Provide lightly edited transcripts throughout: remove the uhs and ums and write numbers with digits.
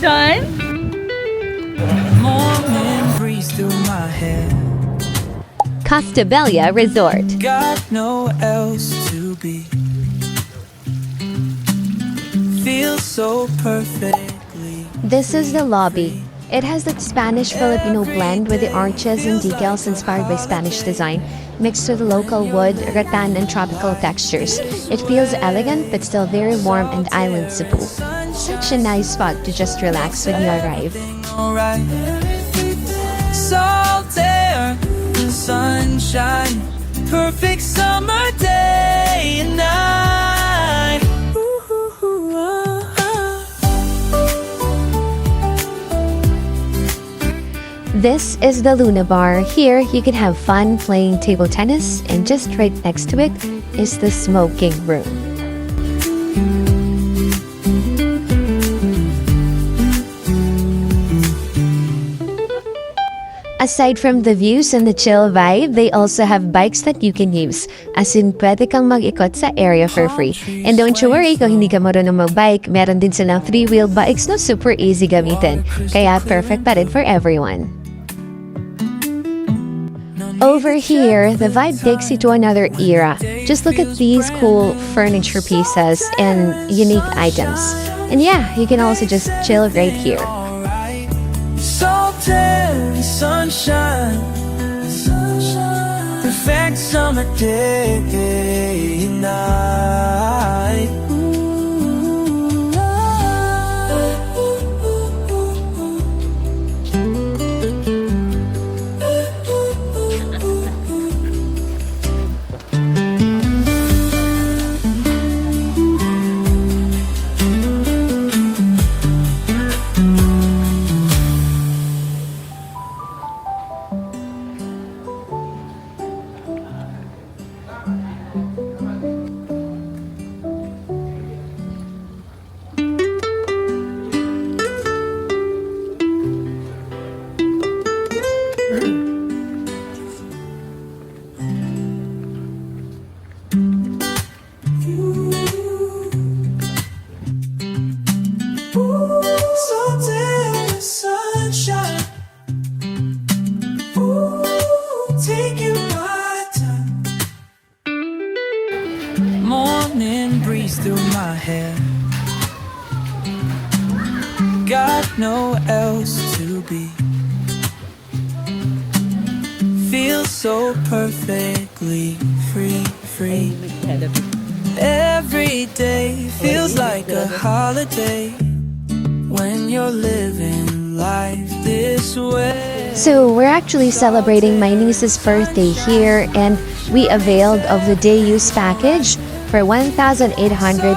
Done? Morning breeze through my hair. Costabella Resort. Got no else to be. Feels so perfectly. This is the lobby. It has that Spanish-Filipino blend with the arches and decals inspired by Spanish design, mixed with local wood, rattan, and tropical textures. It feels elegant but still very warm and island Cebu. Such a nice spot to just relax when you arrive. Alright. Salt air and sunshine. Perfect summer day and night. This is the Luna Bar. Here, you can have fun playing table tennis, and just right next to it is the smoking room. Aside from the views and the chill vibe, they also have bikes that you can use. As in, pwede kang mag-ikot sa area for free. And don't you worry, kung hindi ka marunong mag-bike, meron din silang 3-wheel bikes na super easy gamitin. Kaya perfect pa rin for everyone. Over here, the vibe takes you to another era. Just look at these cool furniture pieces and unique items. And yeah, you can also just chill right here. Salt air and sunshine. Perfect summer day and night. Morning breeze through my hair. Got no else to be. Feel so perfectly free. Every day feels like a holiday when you're living life this way. So we're actually celebrating my niece's birthday here, and we availed of the day use package for 1,800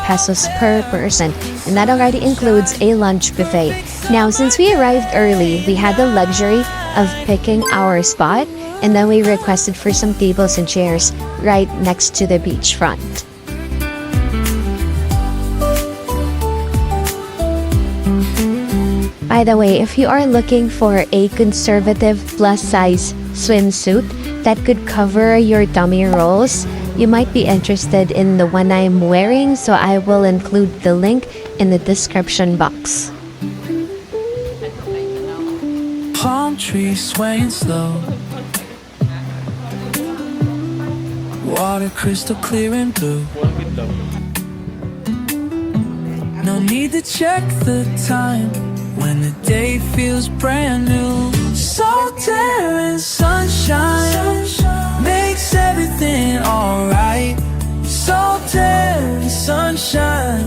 pesos per person, and that already includes a lunch buffet. Now, since we arrived early, we had the luxury of picking our spot, and then we requested for some tables and chairs right next to the beachfront. By the way, if you are looking for a conservative plus-size swimsuit that could cover your tummy rolls, you might be interested in the one I'm wearing, so I will include the link in the description box. Palm trees swaying slow. Water crystal clear and blue. No need to check the time when the day feels brand new. Salt air and sunshine makes everything alright. Salt air and sunshine.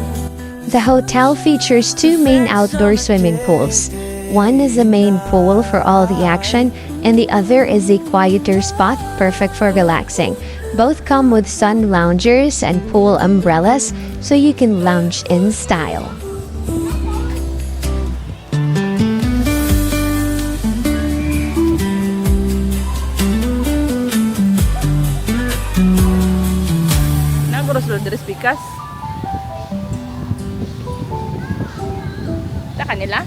The hotel features 2 main outdoor swimming pools. One is the main pool for all the action, and the other is a quieter spot perfect for relaxing. Both come with sun loungers and pool umbrellas, so you can lounge in style. Deres pikas. Sa kanila?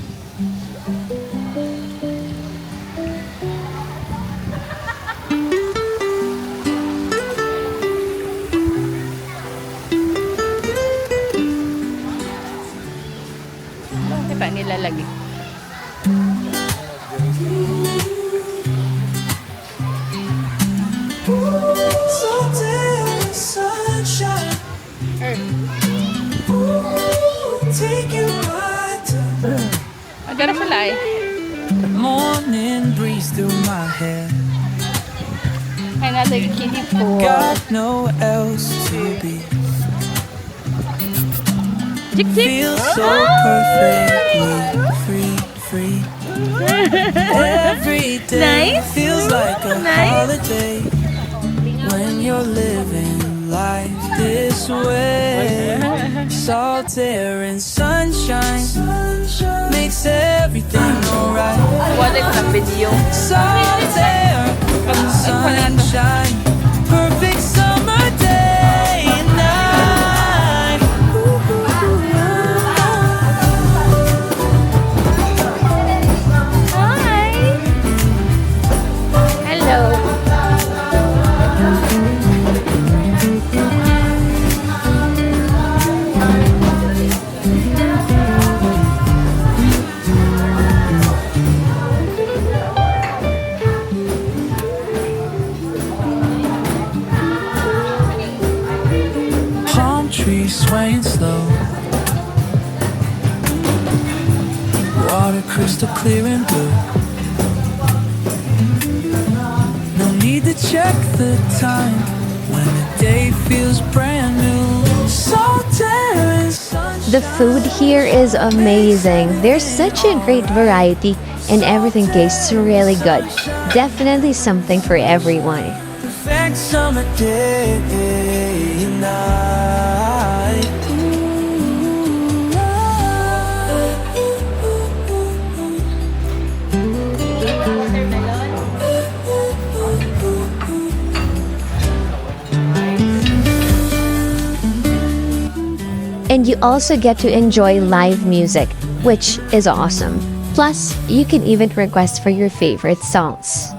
Salted in sunshine. Take you right to Agara salay. morning breeze through my hair. Another kiddie pool. Got no else to be. Jekjek. Feel so perfectly free. Every day Nice. feels like a Nice. holiday when you're living life this way. Salt air and sunshine makes everything alright. Wala ko ng video. Salt air and sunshine, perfect summer day and night. Hi. Hello. Palm trees swaying slow, water crystal clear and blue. No need to check the time when the day feels brand new. Salt air and sunshine. The food here is amazing. There's such a great variety and everything tastes really good. Definitely something for everyone. Perfect summer day and night. And you also get to enjoy live music, which is awesome. Plus, you can even request for your favorite songs.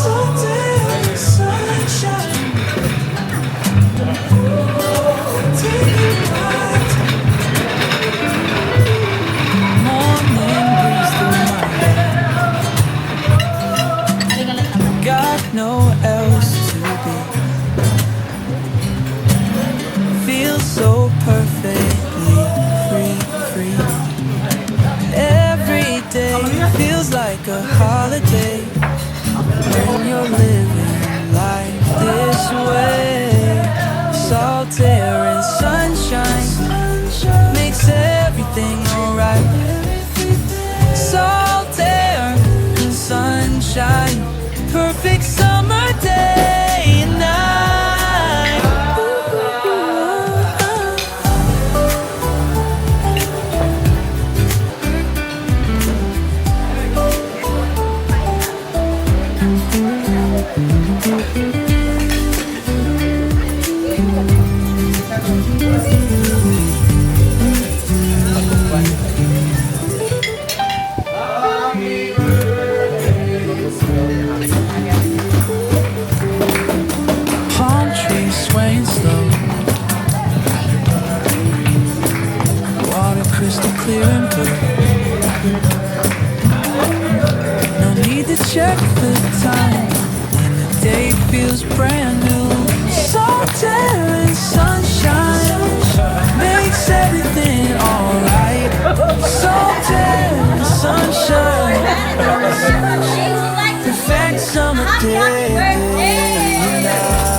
Salt air and sunshine. Take you right. Morning breeze through my hair. Got no else to be. Feel so perfectly free. Every day feels like a holiday when you're living life this way. Salt air and sunshine makes everything alright. Salt air and sunshine, perfect summer day and night. Palm trees swaying slow, water crystal clear and blue. No need to check the time when the day feels brand new. Salt air and sunshine makes everything alright. Salt air and sunshine, perfect summer day and night.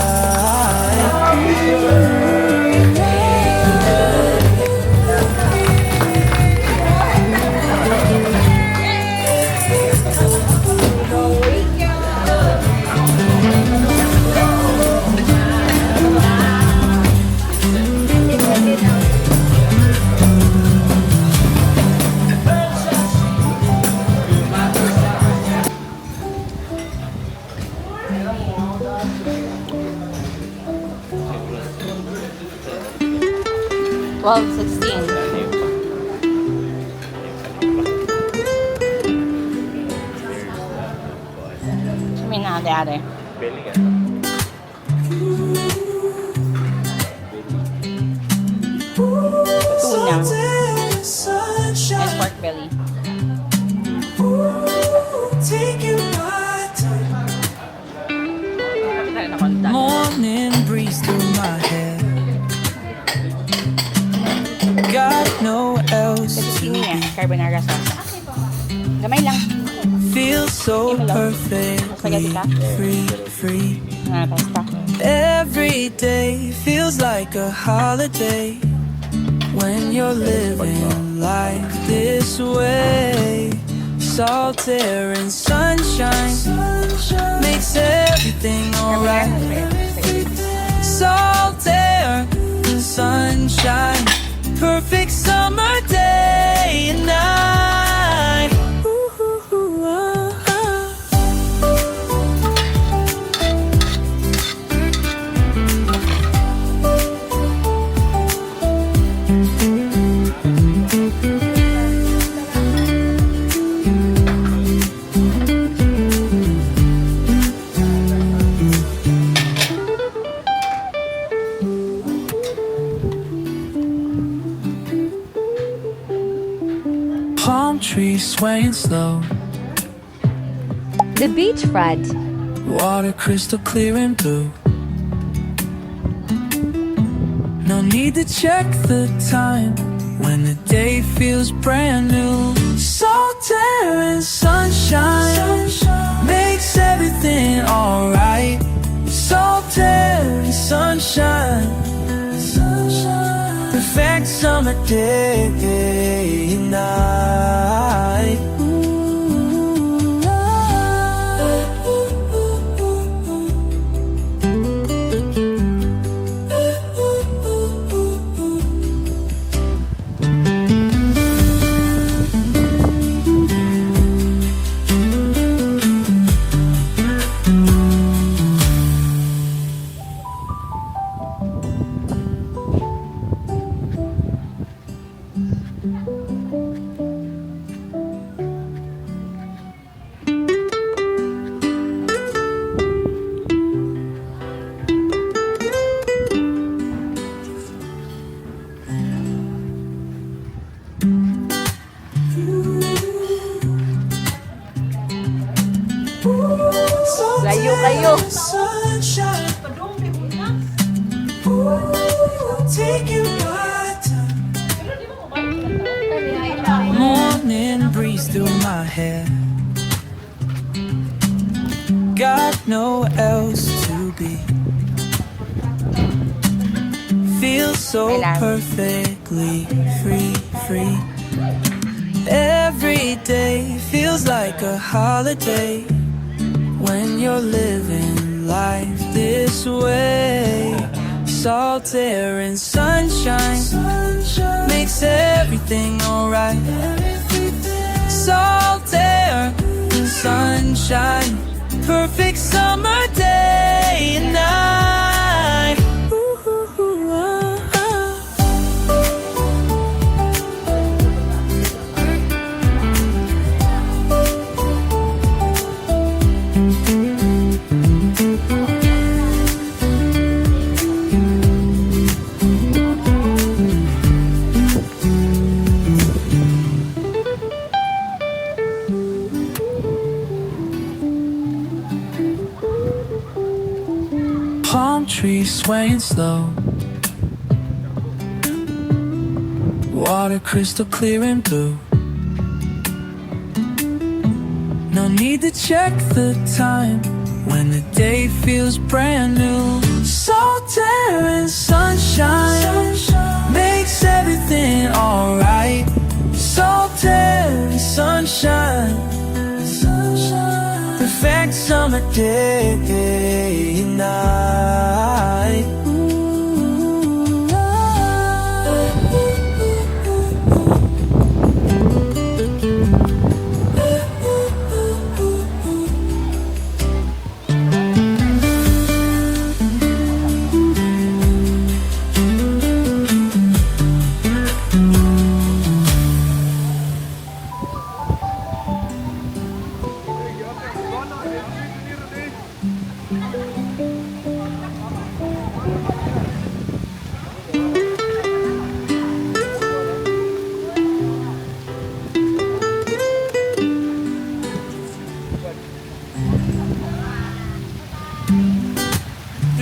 $12.16. May na ate. Tuna. And pork belly. Morning breeze through my hair. Got no else Kasi to sini niya, be. carbonara sauce. Gamay lang. Feel so Spaghetti perfectly ka? free. Pasta. Every day feels like a holiday when you're living life this way. Salt air and sunshine makes everything alright. Salt air and sunshine, perfect summer day and night. Palm trees swaying slow, The beachfront. water crystal clear and blue. No need to check the time when the day feels brand new. Salt air and sunshine makes everything alright. Salt air and sunshine, perfect summer day and night. Layo kayo. Morning breeze through my hair. Got no else to be. Feel so perfectly free. Every day feels like a holiday when you're living life this way. Salt air and sunshine makes everything alright. Salt air and sunshine, perfect summer day and night. Palm trees swaying slow, water crystal clear and blue. No need to check the time when the day feels brand new. Salt air and sunshine makes everything alright. Salt air and sunshine, perfect summer day and night.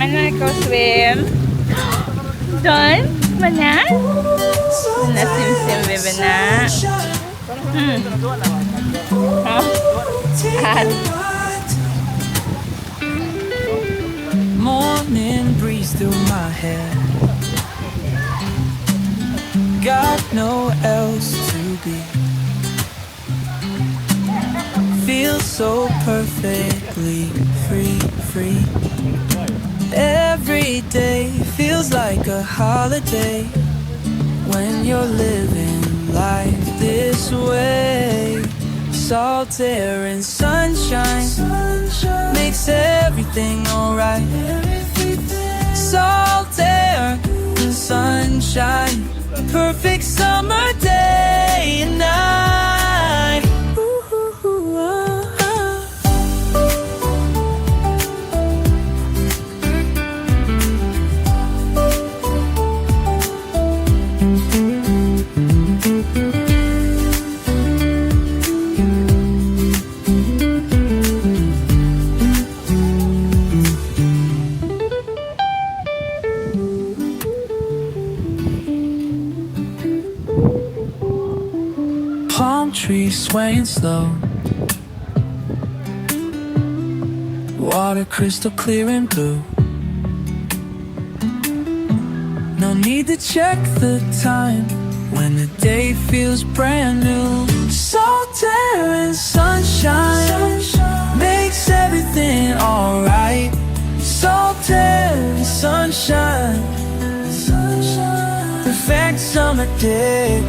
Mana, go swim. Done? Mana? Mana sim-sim, baby na. Oh. At. Morning breeze through my hair. Got nowhere else to be. Feel so perfectly free. Every day feels like a holiday when you're living life this way. Salt air and sunshine makes everything alright. Salt air and sunshine, perfect summer day and night. Palm trees swaying slow, water crystal clear and blue. No need to check the time when the day feels brand new. Salt air and sunshine makes everything alright. Salt air and sunshine, perfect summer day.